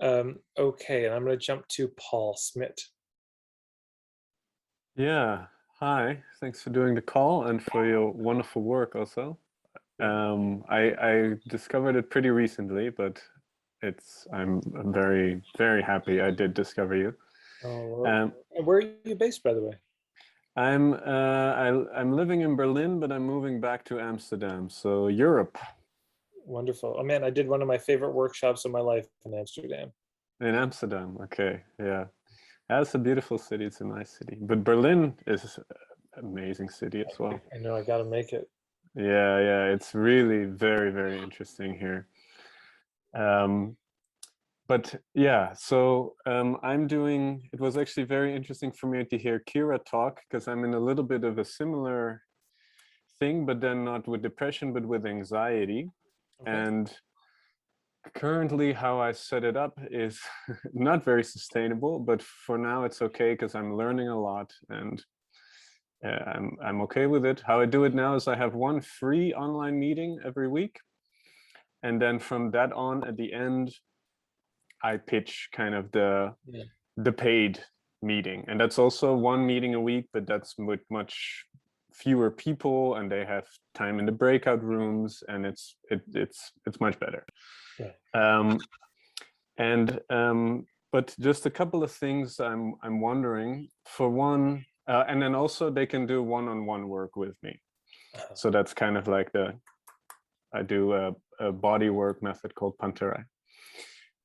Okay, and I'm going to jump to Paul Smith. Yeah, hi. Thanks for doing the call and for your wonderful work also. I discovered it pretty recently, but I'm very, very happy I did discover you. Oh, well, Um, and where are you based, by the way? I'm living in Berlin, but I'm moving back to Amsterdam, so Europe. Wonderful. Oh man, I did one of my favorite workshops of my life in Amsterdam. In Amsterdam, okay, yeah. That's a beautiful city, it's a nice city. But Berlin is an amazing city as well. I know I got to make it. Yeah, yeah, it's really very, very interesting here. Um, but yeah, so it was actually very interesting for me to hear Kira talk because I'm in a little bit of a similar thing, but then not with depression, but with anxiety. Okay. And currently, how I set it up is not very sustainable, but for now it's okay because I'm learning a lot and I'm okay with it. How I do it now is I have one free online meeting every week. And then from that on, at the end, I pitch kind of Yeah. the paid meeting, and that's also one meeting a week, but that's with much fewer people, and they have time in the breakout rooms, and it's much better. Yeah. Um, and but just a couple of things I'm wondering. For one, and then also they can do one-on-one work with me. Uh-huh. So that's kind of like I do a body work method called Pantera.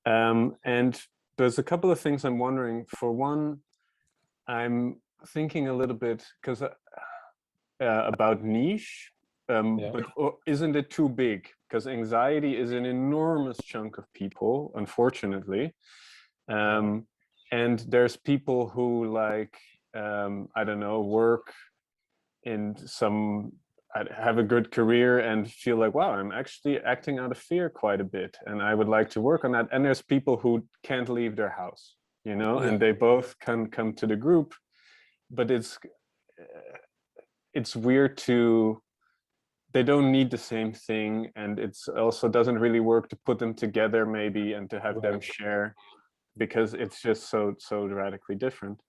And there's a couple of things I'm wondering. For one, I'm thinking a little bit because about niche, Yeah. but isn't it too big? Because anxiety is an enormous chunk of people, unfortunately. Yeah. Um, and there's people who I don't know, work in some have a good career and feel like, wow, I'm actually acting out of fear quite a bit, and I would like to work on that. And there's people who can't leave their house, Yeah. and they both can come to the group, but it's weird to they don't need the same thing, and it's also doesn't really work to put them together maybe and to have them Right. share because it's just so radically different.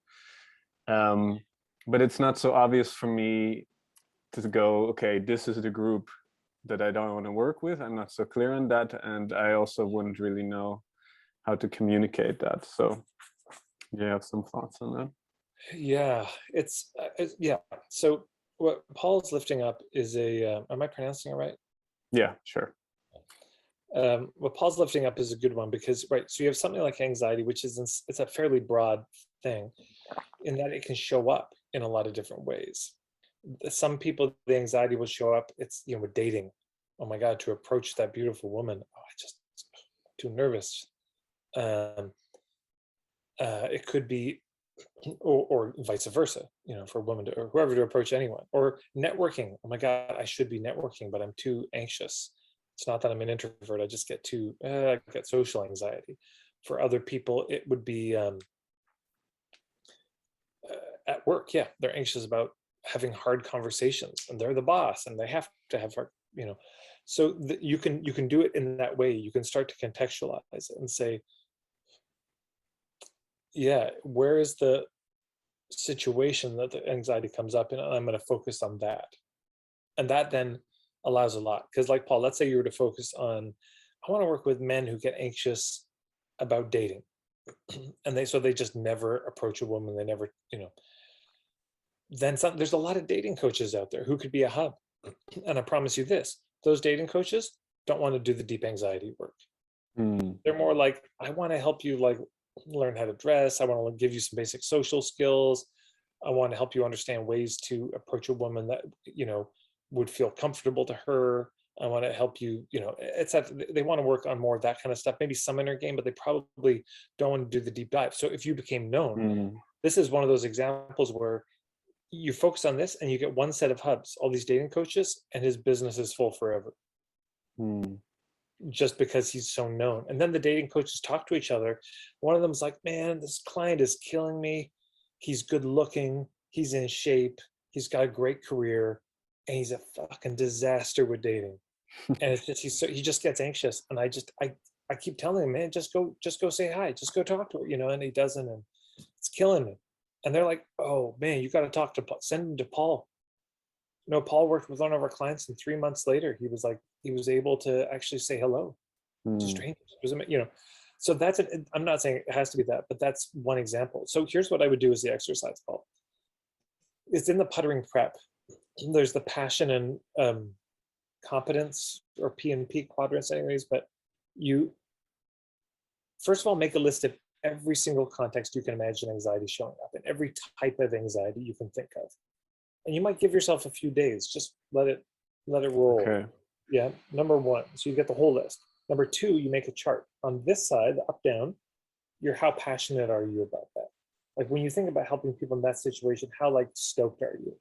um, but it's not so obvious for me to go, okay, this is the group that I don't want to work with. I'm not so clear on that, and I also wouldn't really know how to communicate that. So you have some thoughts on that? Yeah. Yeah. So what Paul's lifting up is am I pronouncing it right? Yeah, sure. What Paul's lifting up is a good one because, right, so you have something like anxiety, which it's a fairly broad thing in that it can show up in a lot of different ways. Some people, the anxiety will show up, it's, with dating. Oh my God, to approach that beautiful woman. Oh, I just too nervous. Um, it could be, or vice versa, for a woman to, or whoever to approach anyone, or networking. Oh my God, I should be networking, but I'm too anxious. It's not that I'm an introvert. I just I get social anxiety. For other people, it would be at work. Yeah, they're anxious about having hard conversations, and they're the boss, and they have to have So you can do it in that way. You can start to contextualize it and say, yeah, where is the situation that the anxiety comes up in, and I'm going to focus on that. And that then allows a lot. Because, like Paul, let's say you were to focus on, I want to work with men who get anxious about dating. And they just never approach a woman. They never, then there's a lot of dating coaches out there who could be a hub. And I promise you this, those dating coaches don't want to do the deep anxiety work. Hmm. They're more like, I want to help you like learn how to dress. I want to give you some basic social skills. I want to help you understand ways to approach a woman that, would feel comfortable to her. I want to help you, it's that they want to work on more of that kind of stuff, maybe some inner game, but they probably don't want to do the deep dive. So if you became known, Hmm. this is one of those examples where you focus on this and you get one set of hubs, all these dating coaches, and his business is full forever Hmm. just because he's so known. And then the dating coaches talk to each other. One of them's like, man, this client is killing me. He's good looking, he's in shape, he's got a great career, and he's a fucking disaster with dating. And it's just he just gets anxious. And I keep telling him, man, just go say hi, just go talk to her, and he doesn't, and it's killing me. And they're like, oh man, you got to talk to Paul, send him to Paul. Paul worked with one of our clients, and 3 months later, he was able to actually say hello to Mm. strangers. So I'm not saying it has to be that, but that's one example. So here's what I would do as the exercise, Paul. It's in the puttering prep. There's the passion and competence, or P&P quadrants anyways, but you first of all make a list of every single context you can imagine anxiety showing up, and every type of anxiety you can think of. And you might give yourself a few days, just let it roll. Okay. Yeah, number one, so you get the whole list. Number two, you make a chart. On this side, the up down, you're how passionate are you about that? Like when you think about helping people in that situation, how like stoked are you?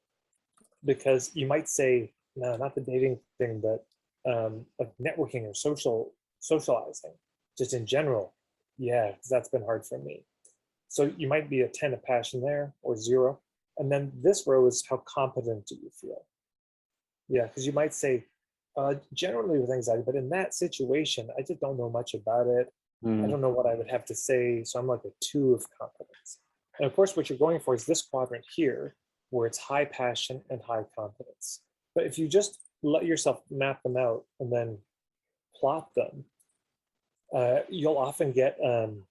Because you might say, no, not the dating thing, but like networking or socializing, just in general. Yeah, because that's been hard for me. So you might be a 10 of passion there, or 0. And then this row is how competent do you feel? Yeah, because you might say, generally with anxiety, but in that situation, I just don't know much about it. I don't know what I would have to say. So I'm like a 2 of competence. And of course, what you're going for is this quadrant here, where it's high passion and high confidence. But if you just let yourself map them out and then plot them, you'll often get some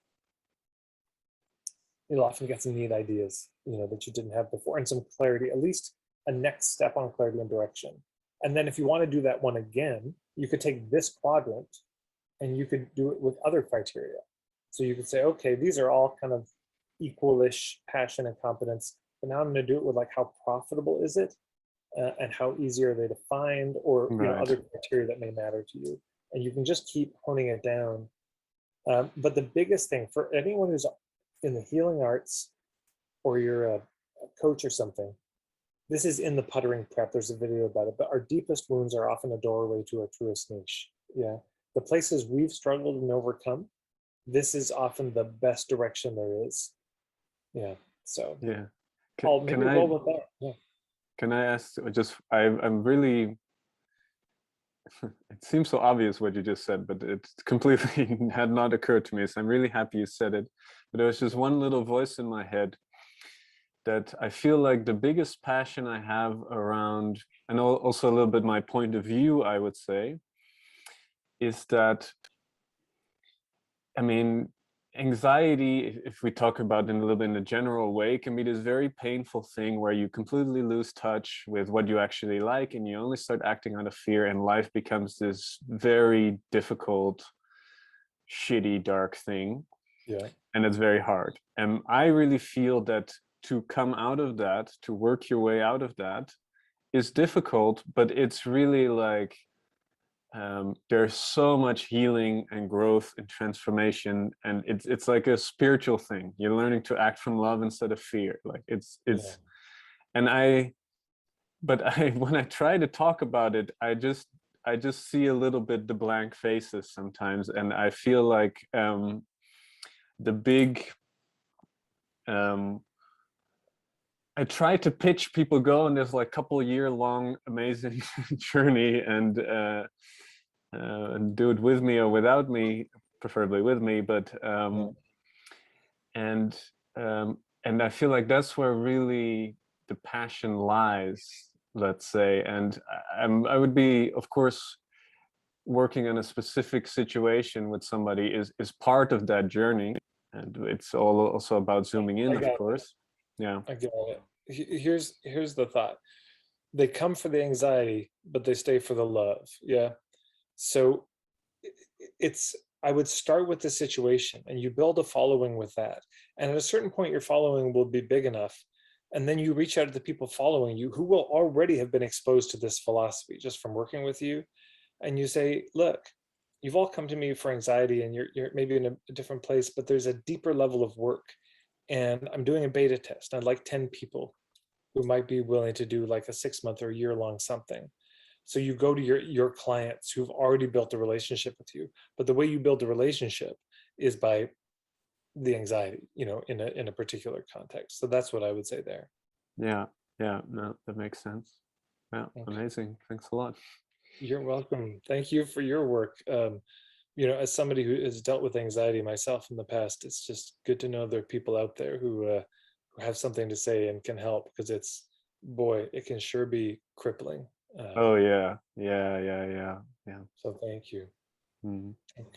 neat ideas, that you didn't have before, and some clarity, at least a next step on clarity and direction. And then if you want to do that one again, you could take this quadrant and you could do it with other criteria. So you could say, okay, these are all kind of equalish passion and competence, but now I'm going to do it with like how profitable is it, and how easy are they to find, or Right. other criteria that may matter to you. And you can just keep honing it down. But the biggest thing for anyone who's in the healing arts, or you're a coach or something, this is in the puttering prep. There's a video about it, but our deepest wounds are often a doorway to our truest niche. Yeah. The places we've struggled and overcome, this is often the best direction there is. Yeah. So Yeah. Paul, maybe roll with that. Yeah. Can I ask, I'm really, it seems so obvious what you just said, but it completely had not occurred to me. So I'm really happy you said it. But there was just one little voice in my head that I feel like the biggest passion I have around, and also a little bit my point of view, I would say, is that, I mean, anxiety, if we talk about it in a little bit in a general way, can be this very painful thing where you completely lose touch with what you actually like, and you only start acting out of fear, and life becomes this very difficult, shitty, dark thing. Yeah. And it's very hard. And I really feel that to come out of that, to work your way out of that, is difficult, but it's really like, there's so much healing and growth and transformation, and it's like a spiritual thing. You're learning to act from love instead of fear. Like it's Yeah. and but when I try to talk about it, I just see a little bit the blank faces sometimes, and I feel like the big I try to pitch people go on this like couple-year-long amazing journey, and do it with me or without me, preferably with me. But and I feel like that's where really the passion lies, let's say. And I would be, of course, working on a specific situation with somebody is part of that journey, and it's all also about zooming in, of course. Yeah, I get it. Here's the thought. They come for the anxiety, but they stay for the love. Yeah. So it's, I would start with the situation, and you build a following with that. And at a certain point, your following will be big enough. And then you reach out to the people following you who will already have been exposed to this philosophy just from working with you. And you say, look, you've all come to me for anxiety, and you're maybe in a different place, but there's a deeper level of work. And I'm doing a beta test. I'd like 10 people who might be willing to do like a 6-month or year-long something. So you go to your clients who've already built a relationship with you, but the way you build a relationship is by the anxiety, in a particular context. So that's what I would say there. yeah, no, that makes sense. Yeah, Okay. amazing. Thanks a lot. You're welcome. Thank you for your work. as somebody who has dealt with anxiety myself in the past, it's just good to know there are people out there who have something to say and can help, because boy, it can sure be crippling. Oh yeah, yeah, yeah, yeah, yeah. So thank you. Mhm.